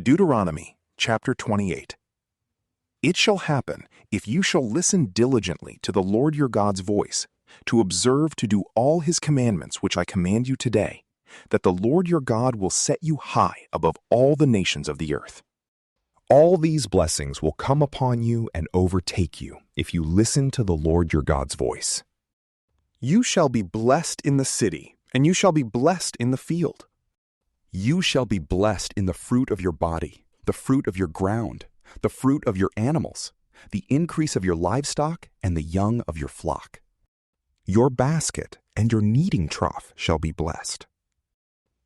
Deuteronomy chapter 28. It shall happen, if you shall listen diligently to the Lord your God's voice, to observe to do all his commandments which I command you today, that the Lord your God will set you high above all the nations of the earth. All these blessings will come upon you and overtake you if you listen to the Lord your God's voice. You shall be blessed in the city, and you shall be blessed in the field. You shall be blessed in the fruit of your body, the fruit of your ground, the fruit of your animals, the increase of your livestock, and the young of your flock. Your basket and your kneading trough shall be blessed.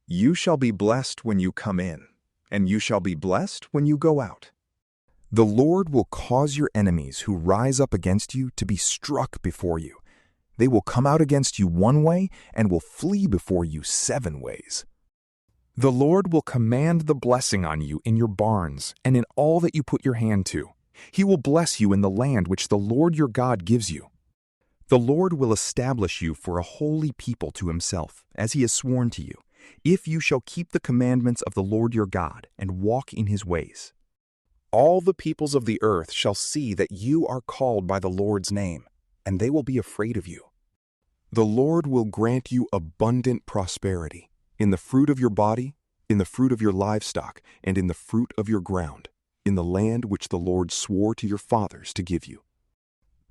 You shall be blessed when you come in, and you shall be blessed when you go out. The Lord will cause your enemies who rise up against you to be struck before you. They will come out against you one way and will flee before you 7 ways. The Lord will command the blessing on you in your barns and in all that you put your hand to. He will bless you in the land which the Lord your God gives you. The Lord will establish you for a holy people to himself, as he has sworn to you, if you shall keep the commandments of the Lord your God and walk in his ways. All the peoples of the earth shall see that you are called by the Lord's name, and they will be afraid of you. The Lord will grant you abundant prosperity in the fruit of your body, in the fruit of your livestock, and in the fruit of your ground, in the land which the Lord swore to your fathers to give you.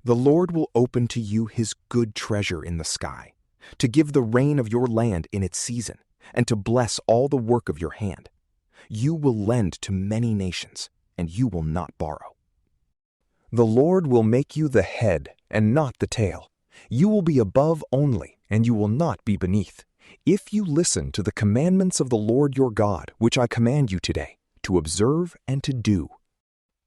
The Lord will open to you his good treasure in the sky, to give the rain of your land in its season, and to bless all the work of your hand. You will lend to many nations, and you will not borrow. The Lord will make you the head and not the tail. You will be above only, and you will not be beneath, if you listen to the commandments of the Lord your God, which I command you today, to observe and to do,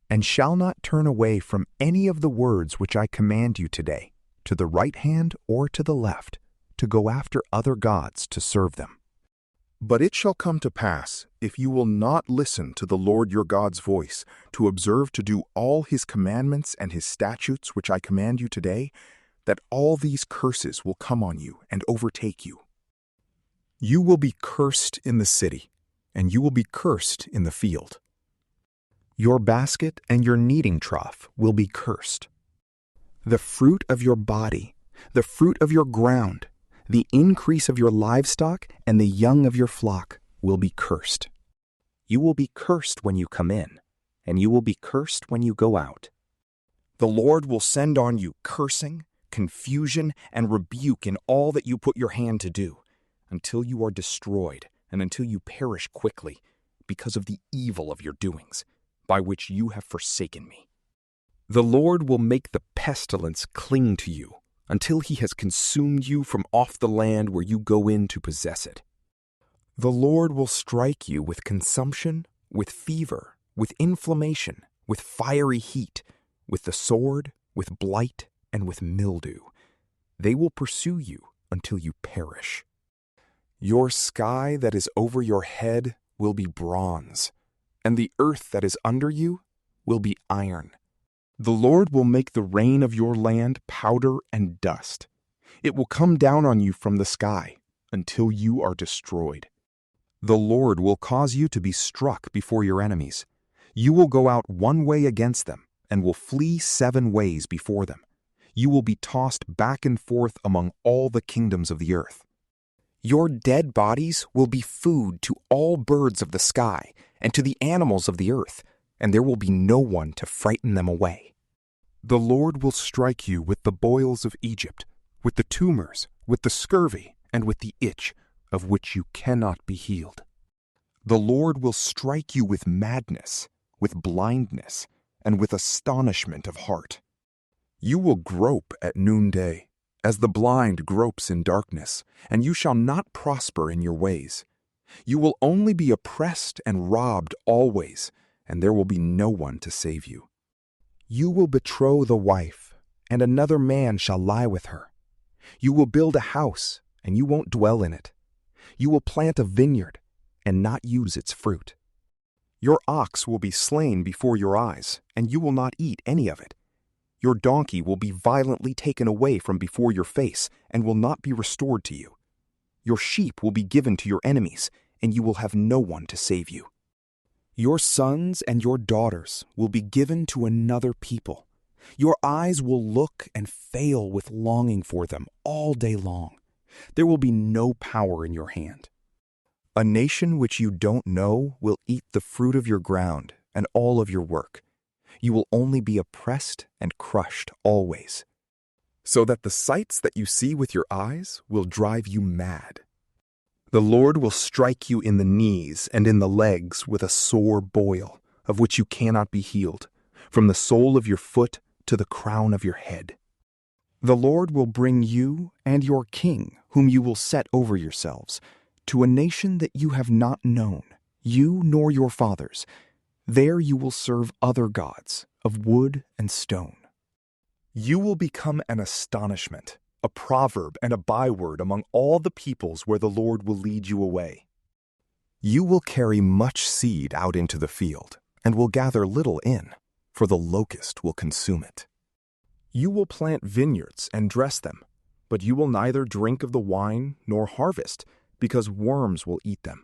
and shall not turn away from any of the words which I command you today, to the right hand or to the left, to go after other gods to serve them. But it shall come to pass, if you will not listen to the Lord your God's voice, to observe to do all his commandments and his statutes which I command you today, that all these curses will come on you and overtake you. You will be cursed in the city, and you will be cursed in the field. Your basket and your kneading trough will be cursed. The fruit of your body, the fruit of your ground, the increase of your livestock, and the young of your flock will be cursed. You will be cursed when you come in, and you will be cursed when you go out. The Lord will send on you cursing, confusion, and rebuke in all that you put your hand to do, until you are destroyed and until you perish quickly because of the evil of your doings, by which you have forsaken me. The Lord will make the pestilence cling to you until he has consumed you from off the land where you go in to possess it. The Lord will strike you with consumption, with fever, with inflammation, with fiery heat, with the sword, with blight, and with mildew. They will pursue you until you perish. Your sky that is over your head will be bronze, and the earth that is under you will be iron. The Lord will make the rain of your land powder and dust. It will come down on you from the sky until you are destroyed. The Lord will cause you to be struck before your enemies. You will go out one way against them and will flee 7 ways before them. You will be tossed back and forth among all the kingdoms of the earth. Your dead bodies will be food to all birds of the sky and to the animals of the earth, and there will be no one to frighten them away. The Lord will strike you with the boils of Egypt, with the tumors, with the scurvy, and with the itch, of which you cannot be healed. The Lord will strike you with madness, with blindness, and with astonishment of heart. You will grope at noonday, as the blind gropes in darkness, and you shall not prosper in your ways. You will only be oppressed and robbed always, and there will be no one to save you. You will betroth a wife, and another man shall lie with her. You will build a house, and you won't dwell in it. You will plant a vineyard, and not use its fruit. Your ox will be slain before your eyes, and you will not eat any of it. Your donkey will be violently taken away from before your face, and will not be restored to you. Your sheep will be given to your enemies, and you will have no one to save you. Your sons and your daughters will be given to another people. Your eyes will look and fail with longing for them all day long. There will be no power in your hand. A nation which you don't know will eat the fruit of your ground and all of your work. You will only be oppressed and crushed always, so that the sights that you see with your eyes will drive you mad. The Lord will strike you in the knees and in the legs with a sore boil, of which you cannot be healed, from the sole of your foot to the crown of your head. The Lord will bring you and your king, whom you will set over yourselves, to a nation that you have not known, you nor your fathers. There you will serve other gods of wood and stone. You will become an astonishment, a proverb and a byword among all the peoples where the Lord will lead you away. You will carry much seed out into the field, and will gather little in, for the locust will consume it. You will plant vineyards and dress them, but you will neither drink of the wine nor harvest, because worms will eat them.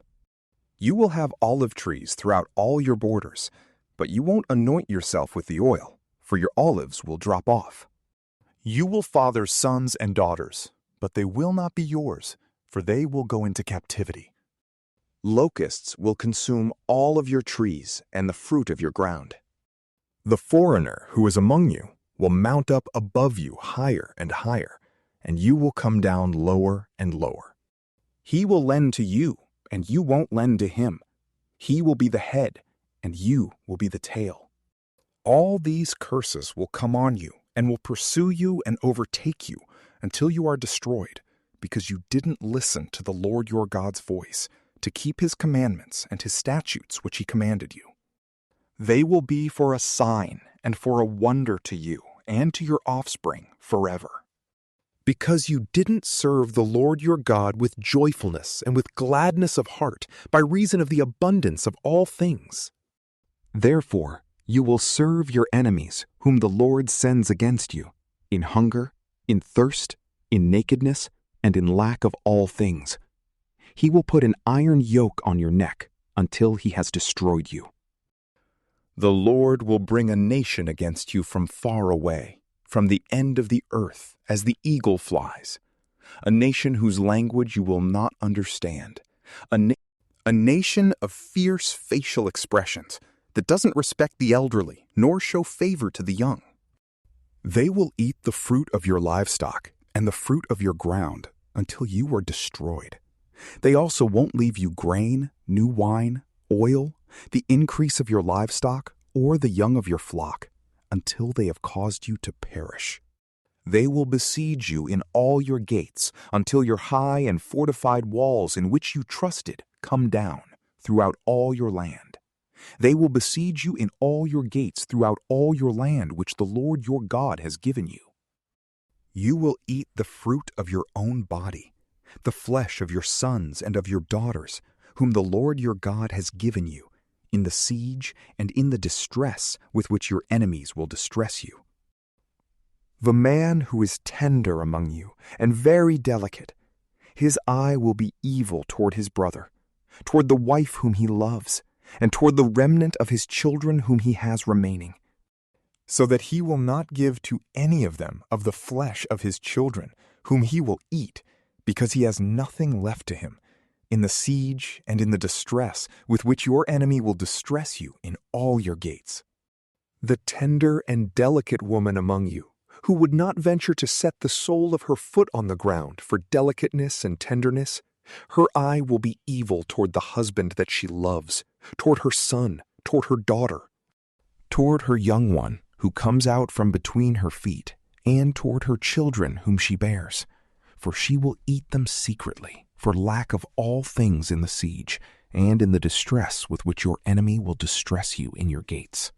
You will have olive trees throughout all your borders, but you won't anoint yourself with the oil, for your olives will drop off. You will father sons and daughters, but they will not be yours, for they will go into captivity. Locusts will consume all of your trees and the fruit of your ground. The foreigner who is among you will mount up above you higher and higher, and you will come down lower and lower. He will lend to you, and you won't lend to him. He will be the head, and you will be the tail. All these curses will come on you, and will pursue you and overtake you until you are destroyed, because you didn't listen to the Lord your God's voice, to keep his commandments and his statutes which he commanded you. They will be for a sign and for a wonder to you and to your offspring forever. Because you didn't serve the Lord your God with joyfulness and with gladness of heart by reason of the abundance of all things. Therefore, you will serve your enemies, whom the Lord sends against you, in hunger, in thirst, in nakedness, and in lack of all things. He will put an iron yoke on your neck until he has destroyed you. The Lord will bring a nation against you from far away, from the end of the earth, as the eagle flies, a nation whose language you will not understand, a nation of fierce facial expressions that doesn't respect the elderly nor show favor to the young. They will eat the fruit of your livestock and the fruit of your ground until you are destroyed. They also won't leave you grain, new wine, oil, the increase of your livestock, or the young of your flock, until they have caused you to perish. They will besiege you in all your gates until your high and fortified walls in which you trusted come down throughout all your land. They will besiege you in all your gates throughout all your land which the Lord your God has given you. You will eat the fruit of your own body, the flesh of your sons and of your daughters, whom the Lord your God has given you, in the siege and in the distress with which your enemies will distress you. The man who is tender among you and very delicate, his eye will be evil toward his brother, toward the wife whom he loves, and toward the remnant of his children whom he has remaining, so that he will not give to any of them of the flesh of his children, whom he will eat, because he has nothing left to him, in the siege and in the distress with which your enemy will distress you in all your gates. The tender and delicate woman among you, who would not venture to set the sole of her foot on the ground for delicateness and tenderness, her eye will be evil toward the husband that she loves, toward her son, toward her daughter, toward her young one who comes out from between her feet, and toward her children whom she bears. For she will eat them secretly, for lack of all things in the siege, and in the distress with which your enemy will distress you in your gates.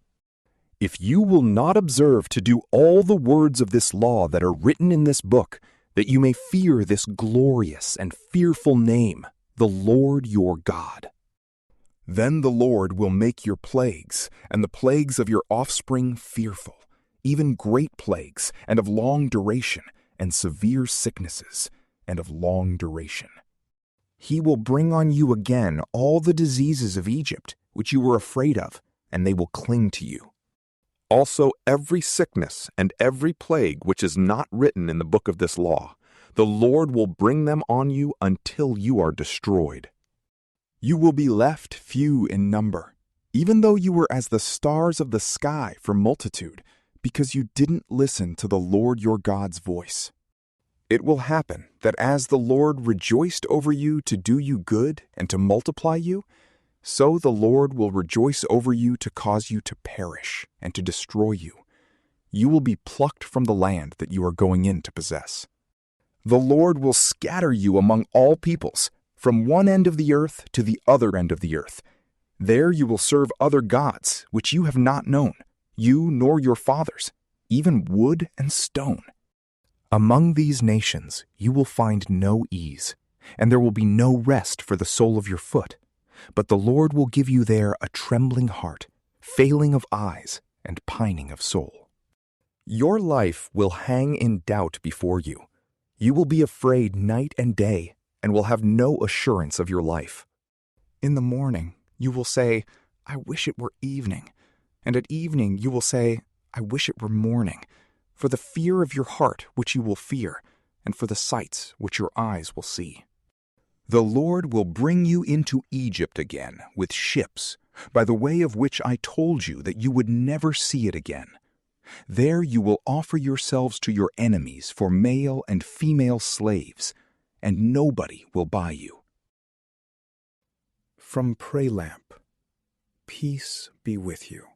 If you will not observe to do all the words of this law that are written in this book, that you may fear this glorious and fearful name, the Lord your God, then the Lord will make your plagues and the plagues of your offspring fearful, even great plagues and of long duration, and severe sicknesses and of long duration. He will bring on you again all the diseases of Egypt, which you were afraid of, and they will cling to you. Also every sickness and every plague which is not written in the book of this law, the Lord will bring them on you until you are destroyed. You will be left few in number, even though you were as the stars of the sky for multitude, because you didn't listen to the Lord your God's voice. It will happen that as the Lord rejoiced over you to do you good and to multiply you, so the Lord will rejoice over you to cause you to perish and to destroy you. You will be plucked from the land that you are going in to possess. The Lord will scatter you among all peoples, from one end of the earth to the other end of the earth. There you will serve other gods, which you have not known, you nor your fathers, even wood and stone. Among these nations you will find no ease, and there will be no rest for the sole of your foot. But the Lord will give you there a trembling heart, failing of eyes, and pining of soul. Your life will hang in doubt before you. You will be afraid night and day, and will have no assurance of your life. In the morning you will say, I wish it were evening. And at evening you will say, I wish it were morning, for the fear of your heart which you will fear, and for the sights which your eyes will see. The Lord will bring you into Egypt again with ships, by the way of which I told you that you would never see it again. There you will offer yourselves to your enemies for male and female slaves, and nobody will buy you. From PrayLamp, peace be with you.